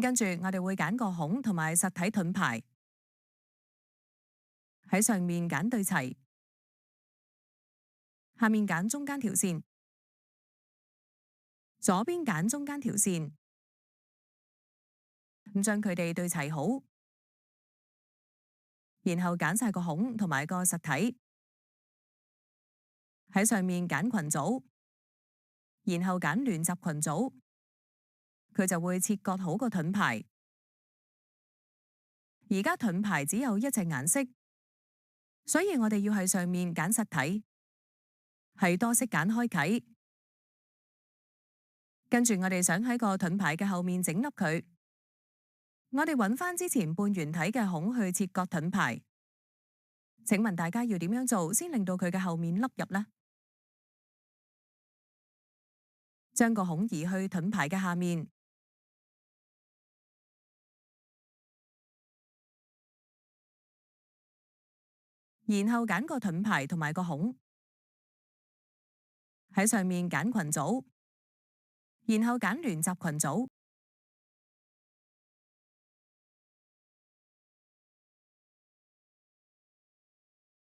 跟住我哋會揀個孔同埋實體盾牌，喺上面揀對齊，下面揀中間條線，左邊揀中間條線，咁將佢哋對齊好，然後揀晒個孔同埋個實體，喺上面揀群組，然後揀聯集群組，佢就會切割好個盾牌。而家盾牌只有一隻顏色，所以我哋要喺上面揀實體，係多色揀開啟。跟住我哋想喺個盾牌嘅後面整凹佢，我哋揾翻之前半圓體嘅孔去切割盾牌。請問大家要點樣做先令到佢嘅後面凹入呢？將個孔移去盾牌嘅下面，然後揀個盾牌同埋個孔，喺上面揀群組，然後揀聯集群組，